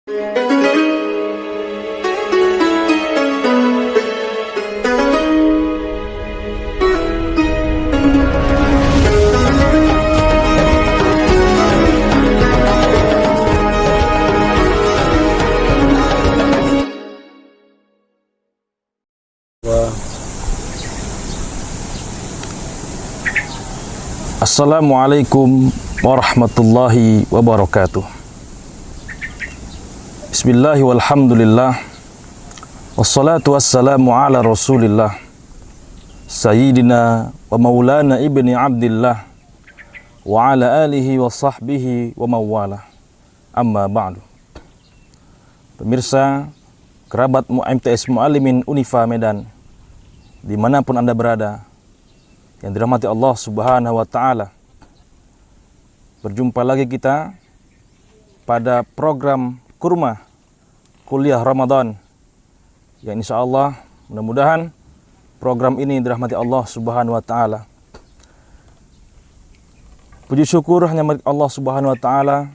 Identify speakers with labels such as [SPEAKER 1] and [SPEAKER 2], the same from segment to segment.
[SPEAKER 1] Assalamualaikum warahmatullahi wabarakatuh. Bismillahi walhamdulillah, wassalatu wassalamu ala rasulillah, Sayyidina wa maulana ibni abdillah, wa ala alihi wa sahbihi wa mawala. Amma ba'du. Pemirsa, kerabat MTS Muallimin Unifa Medan, dimanapun Anda berada, yang dirahmati Allah Subhanahu wa Ta'ala, berjumpa lagi kita pada program Kurma Kuliah Ramadan, yang insya Allah mudah-mudahan program ini dirahmati Allah Subhanahu wa Ta'ala. Puji syukur hanya milik Allah Subhanahu wa Ta'ala.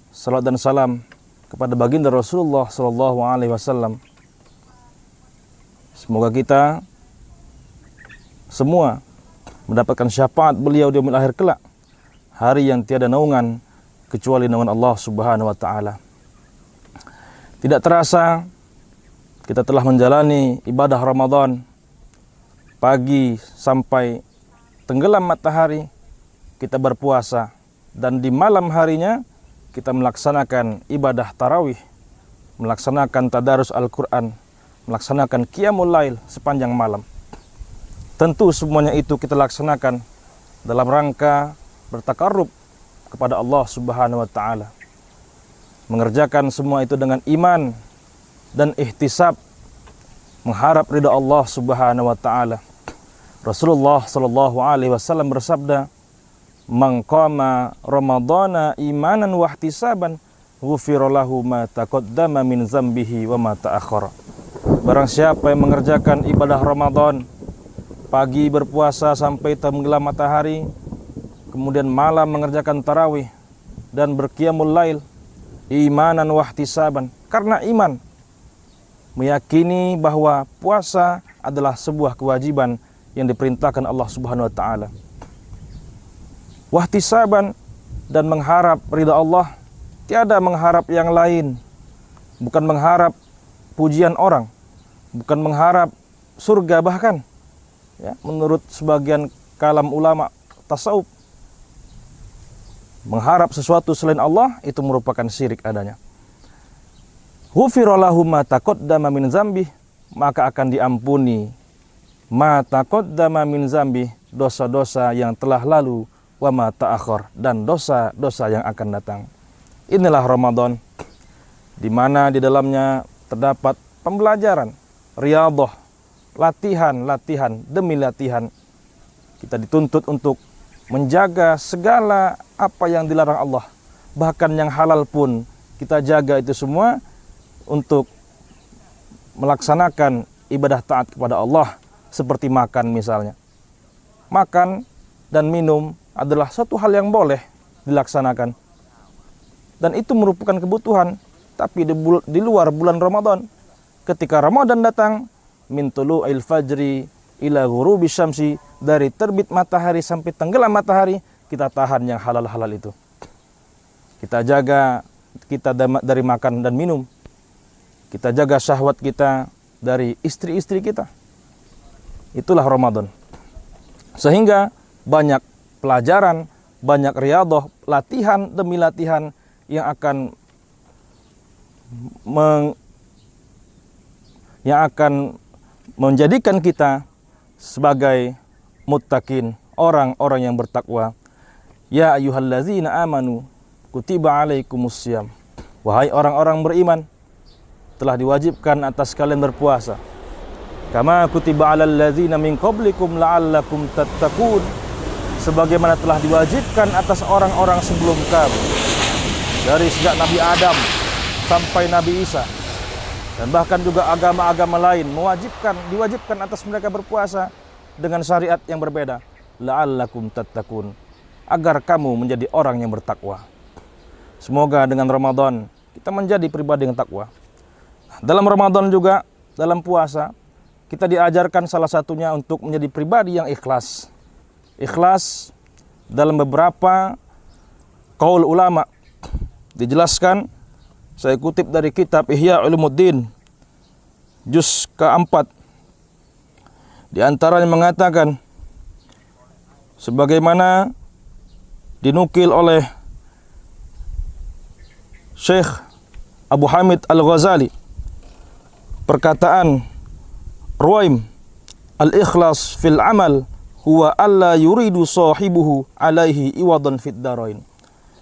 [SPEAKER 1] Salat dan salam kepada baginda Rasulullah sallallahu alaihi wasallam. Semoga kita semua mendapatkan syafaat beliau di yaumil akhir kelak, hari yang tiada naungan kecuali naungan Allah Subhanahu wa Ta'ala. Tidak terasa kita telah menjalani ibadah Ramadan, pagi sampai tenggelam matahari kita berpuasa, dan di malam harinya kita melaksanakan ibadah tarawih, melaksanakan tadarus Al-Quran, melaksanakan qiyamul lail sepanjang malam. Tentu semuanya itu kita laksanakan dalam rangka bertakarrub kepada Allah Subhanahu wa Ta'ala. Mengerjakan semua itu dengan iman dan ihtisab, mengharap ridha Allah Subhanahu wa Ta'ala. Rasulullah sallallahu alaihi wasallam bersabda, "Man qama ramadhana imanan wa ihtisaban, ghufira lahu ma taqaddama min zambihi wa ma ta'akhkhara." Barang siapa yang mengerjakan ibadah Ramadan, pagi berpuasa sampai tenggelam matahari, kemudian malam mengerjakan tarawih dan berqiyamul lail, imanan wahtisaban, karena iman, meyakini bahwa puasa adalah sebuah kewajiban yang diperintahkan Allah Subhanahu wa Ta'ala. Wahtisaban, dan mengharap ridha Allah, tiada mengharap yang lain, bukan mengharap pujian orang, bukan mengharap surga bahkan. Ya, menurut sebagian kalam ulama tasawuf, mengharap sesuatu selain Allah itu merupakan syirik adanya. Ghufira lahu ma taqaddama min zambi, maka akan diampuni ma taqaddama min zambi, dosa-dosa yang telah lalu, wa ma ta'akhkhar, dan dosa-dosa yang akan datang. Inilah Ramadan, di mana di dalamnya terdapat pembelajaran, riyadhah, latihan demi latihan. Kita dituntut untuk menjaga segala apa yang dilarang Allah, bahkan yang halal pun kita jaga itu semua untuk melaksanakan ibadah taat kepada Allah, seperti makan misalnya. Makan dan minum adalah suatu hal yang boleh dilaksanakan, dan itu merupakan kebutuhan. Tapi di luar bulan Ramadan, ketika Ramadan datang, min tulu'il fajri ila ghurubi syamsi, dari terbit matahari sampai tenggelam matahari, kita tahan yang halal-halal itu. Kita jaga kita dari makan dan minum. Kita jaga syahwat kita dari istri-istri kita. Itulah Ramadan. Sehingga banyak pelajaran, banyak riyadhah, latihan demi latihan yang akan menjadikan kita sebagai muttaqin, orang-orang yang bertakwa. Ya ayyuhallazina amanu kutiba alaikumussyam, wahai orang-orang beriman, telah diwajibkan atas kalian berpuasa. Kama kutiba alal ladzina min qablikum la'allakum tattaqun, sebagaimana telah diwajibkan atas orang-orang sebelum kamu, dari sejak Nabi Adam sampai Nabi Isa, dan bahkan juga agama-agama lain diwajibkan atas mereka berpuasa dengan syariat yang berbeda. La'allakum tattaqun, agar kamu menjadi orang yang bertakwa. Semoga dengan Ramadan kita kita menjadi pribadi yang takwa. Dalam Ramadan juga, dalam puasa, kita diajarkan salah satunya untuk menjadi pribadi yang ikhlas. Ikhlas dalam beberapa qaul ulama dijelaskan, saya kutip dari kitab Ihya Ulumuddin juz keempat. Di antaranya mengatakan, sebagaimana dinukil oleh Syekh Abu Hamid Al-Ghazali, perkataan Ruwaim, al-ikhlas fil amal huwa alla yuridu sahibuhu alaihi iwadan fid darain.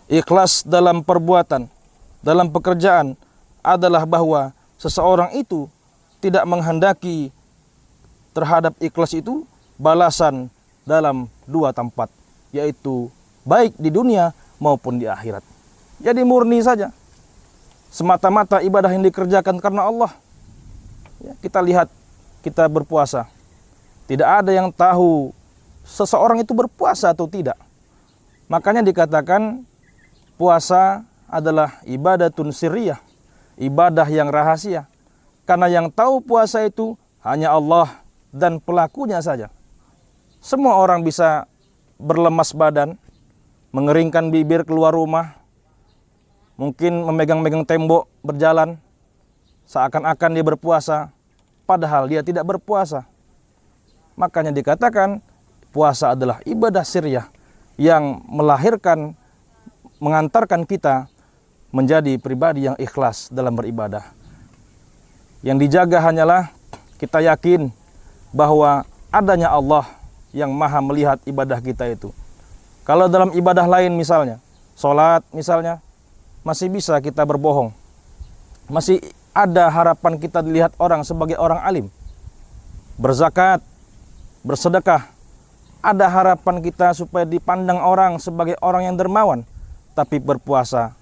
[SPEAKER 1] Ikhlas dalam perbuatan, dalam pekerjaan adalah bahwa seseorang itu tidak menghendaki terhadap ikhlas itu balasan dalam dua tempat, yaitu baik di dunia maupun di akhirat. Jadi murni saja, semata-mata ibadah yang dikerjakan karena Allah. Ya, kita lihat, kita berpuasa, tidak ada yang tahu seseorang itu berpuasa atau tidak. Makanya dikatakan puasa adalah ibadatun sirriyah, ibadah yang rahasia. Karena yang tahu puasa itu hanya Allah dan pelakunya saja. Semua orang bisa berlemas badan, mengeringkan bibir keluar rumah, mungkin memegang-megang tembok berjalan, seakan-akan dia berpuasa, padahal dia tidak berpuasa. Makanya dikatakan puasa adalah ibadah sirriyah yang melahirkan, mengantarkan kita menjadi pribadi yang ikhlas dalam beribadah. Yang dijaga hanyalah kita yakin bahwa adanya Allah yang maha melihat ibadah kita itu. Kalau dalam ibadah lain misalnya, sholat misalnya, masih bisa kita berbohong. Masih ada harapan kita dilihat orang sebagai orang alim. Berzakat, bersedekah, ada harapan kita supaya dipandang orang sebagai orang yang dermawan. Tapi berpuasa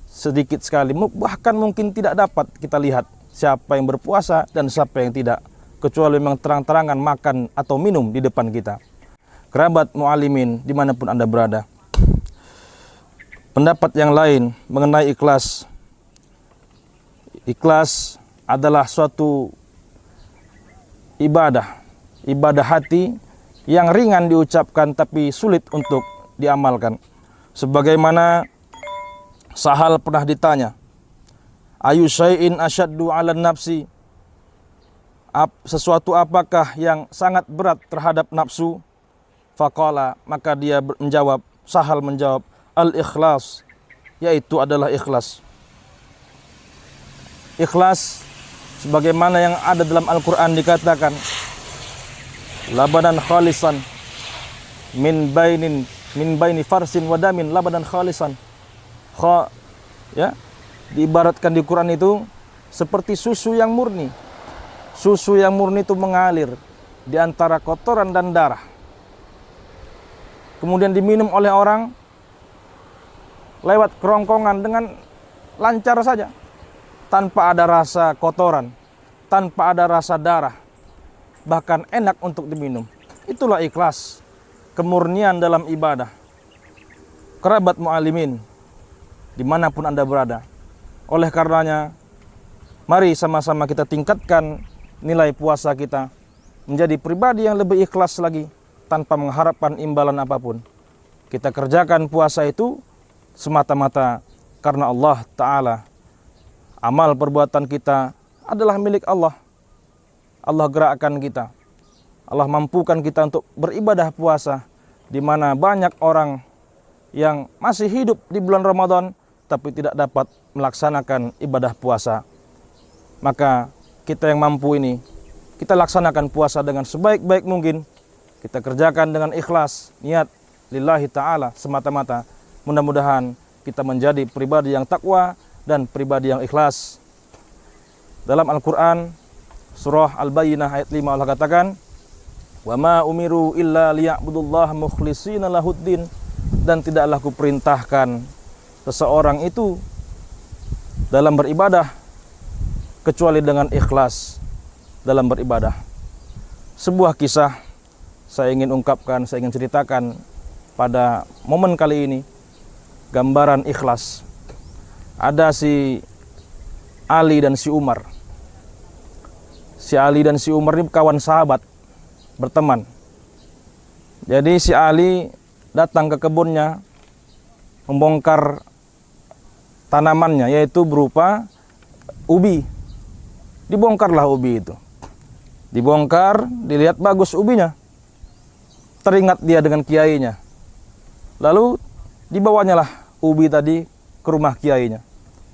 [SPEAKER 1] sedikit sekali, bahkan mungkin tidak dapat kita lihat siapa yang berpuasa dan siapa yang tidak, kecuali memang terang-terangan makan atau minum di depan kita. Kerabat mu'alimin dimanapun Anda berada, pendapat yang lain mengenai ikhlas. Ikhlas adalah suatu ibadah hati yang ringan diucapkan tapi sulit untuk diamalkan. Sebagaimana Sahal pernah ditanya, ayu syai'in asyaddu 'alan nafsi, sesuatu apakah yang sangat berat terhadap nafsu? Faqala, maka dia menjawab, Sahal menjawab, al-ikhlas, yaitu adalah ikhlas. Ikhlas sebagaimana yang ada dalam Al-Qur'an dikatakan, labanan khalisan min baini farsin wadamin, labanan khalisan. Ya, diibaratkan di Quran itu seperti susu yang murni. Susu yang murni itu mengalir di antara kotoran dan darah, kemudian diminum oleh orang lewat kerongkongan dengan lancar saja, tanpa ada rasa kotoran, tanpa ada rasa darah, bahkan enak untuk diminum. Itulah ikhlas, kemurnian dalam ibadah. Kerabat mu'alimin dimanapun Anda berada, oleh karenanya mari sama-sama kita tingkatkan nilai puasa kita menjadi pribadi yang lebih ikhlas lagi, tanpa mengharapkan imbalan apapun. Kita kerjakan puasa itu semata-mata karena Allah Ta'ala. Amal perbuatan kita adalah milik Allah. Allah gerakkan kita, Allah mampukan kita untuk beribadah puasa, di mana banyak orang yang masih hidup di bulan Ramadan tapi tidak dapat melaksanakan ibadah puasa. Maka kita yang mampu ini, kita laksanakan puasa dengan sebaik-baik mungkin. Kita kerjakan dengan ikhlas, niat lillahi ta'ala semata-mata. Mudah-mudahan kita menjadi pribadi yang takwa dan pribadi yang ikhlas. Dalam Al-Quran, surah Al-Bayyinah ayat 5, Allah katakan, wa ma umiru illa liya'budullaha mukhlishina lahuddin, dan tidaklah kuperintahkan seseorang itu dalam beribadah kecuali dengan ikhlas dalam beribadah. Sebuah kisah saya ingin ungkapkan, saya ingin ceritakan pada momen kali ini, gambaran ikhlas. Ada si Ali dan si Umar. Si Ali dan si Umar ini kawan sahabat, berteman. Jadi si Ali datang ke kebunnya, membongkar tanamannya, yaitu berupa ubi. Dibongkarlah ubi itu. Dibongkar, dilihat bagus ubinya. Teringat dia dengan kiainya. Lalu dibawanya lah ubi tadi ke rumah kiainya.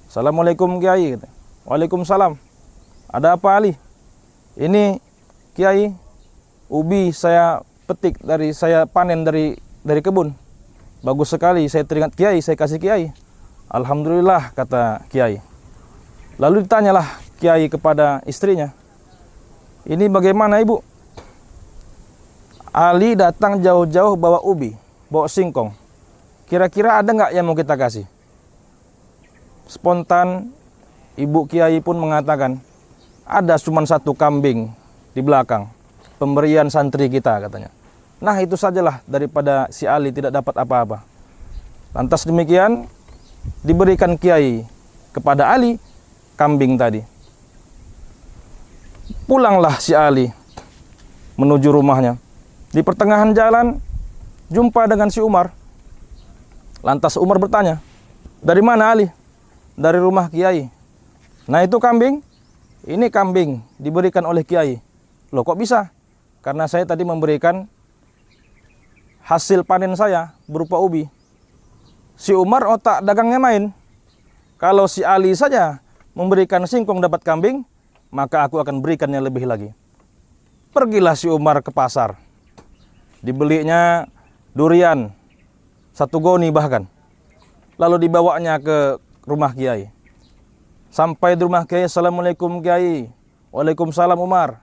[SPEAKER 1] Assalamualaikum kiai. Waalaikumsalam. Ada apa Ali? Ini kiai, ubi saya petik saya panen dari kebun. Bagus sekali, saya teringat kiai, saya kasih kiai. Alhamdulillah, kata kiai. Lalu ditanyalah kiai kepada istrinya, ini bagaimana ibu? Ali datang jauh-jauh bawa ubi, bawa singkong. Kira-kira ada nggak yang mau kita kasih? Spontan ibu kiai pun mengatakan, ada cuma satu kambing di belakang, pemberian santri kita, katanya. Nah itu sajalah, daripada si Ali tidak dapat apa-apa. Lantas demikian diberikan kiai kepada Ali kambing tadi. Pulanglah si Ali menuju rumahnya. Di pertengahan jalan jumpa dengan si Umar. Lantas Umar bertanya, dari mana Ali? Dari rumah kiai. Nah itu kambing? Ini kambing diberikan oleh kiai. Loh kok bisa? Karena saya tadi memberikan hasil panen saya berupa ubi. Si Umar otak dagangnya main. Kalau si Ali saja memberikan singkong dapat kambing, maka aku akan berikannya lebih lagi. Pergilah si Umar ke pasar. Dibelinya durian, 1 goni bahkan. Lalu dibawanya ke rumah kiai. Sampai di rumah kiai, Assalamualaikum kiai. Waalaikumsalam Umar.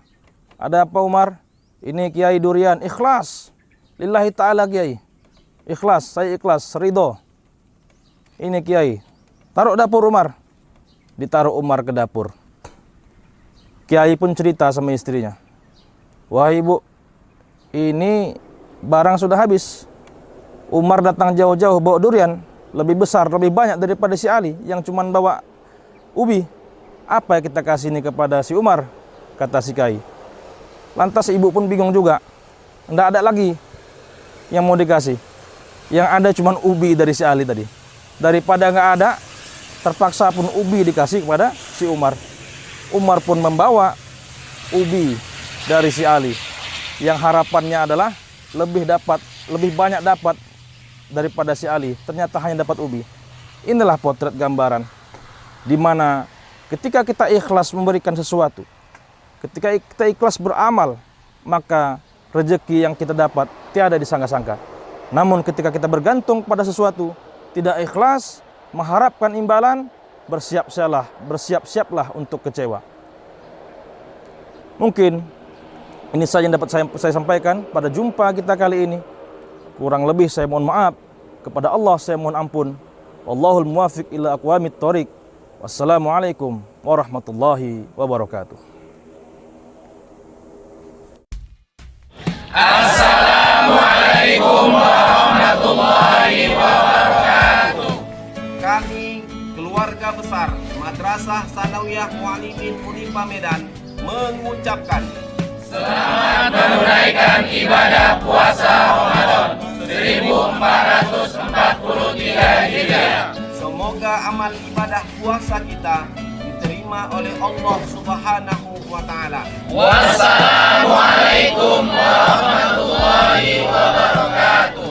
[SPEAKER 1] Ada apa Umar? Ini kiai durian, ikhlas. Lillahi ta'ala kiai. Ikhlas, saya ikhlas, ridho. Ini kiai. Taruh dapur Umar. Ditaruh Umar ke dapur. Kiai pun cerita sama istrinya. Wah ibu, ini barang sudah habis. Umar datang jauh-jauh bawa durian. Lebih besar, lebih banyak daripada si Ali yang cuma bawa ubi. Apa yang kita kasih ini kepada si Umar? Kata si kiai. Lantas ibu pun bingung juga. Tidak ada lagi yang mau dikasih. Yang ada cuma ubi dari si Ali tadi. Daripada nggak ada, terpaksa pun ubi dikasih kepada si Umar. Umar pun membawa ubi dari si Ali. Yang harapannya adalah lebih banyak dapat daripada si Ali. Ternyata hanya dapat ubi. Inilah potret gambaran di mana ketika kita ikhlas memberikan sesuatu, ketika kita ikhlas beramal, maka rezeki yang kita dapat tiada disangka-sangka. Namun ketika kita bergantung pada sesuatu, tidak ikhlas, mengharapkan imbalan, bersiap-siaplah untuk kecewa. Mungkin ini saja yang dapat saya sampaikan pada jumpa kita kali ini. Kurang lebih saya mohon maaf. Kepada Allah saya mohon ampun. Wallahul muwaffiq ila aqwamit thoriq. Wassalamualaikum warahmatullahi wabarakatuh.
[SPEAKER 2] Assalamualaikum warahmatullahi wabarakatuh. Kami, keluarga besar Madrasah Sanawiyah Mu'allimin Unifah Medan, mengucapkan selamat menunaikan ibadah puasa Ramadan 1443 Hijriah. Semoga amal ibadah puasa kita diterima oleh Allah Subhanahu wa taala. Wassalamualaikum warahmatullahi wabarakatuh.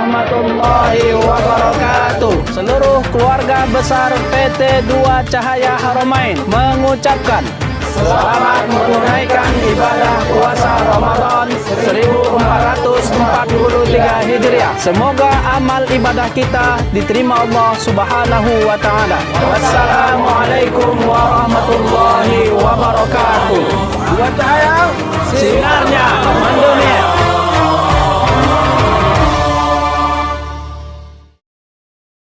[SPEAKER 3] warahmatullahi wabarakatuh. Seluruh keluarga besar PT 2 Cahaya Haramain mengucapkan selamat menunaikan ibadah puasa Ramadan 1443 Hijriah. Semoga amal ibadah kita diterima Allah Subhanahu wa taala. Wassalamualaikum warahmatullahi wabarakatuh. 2 Cahaya, sinarnya mendunia.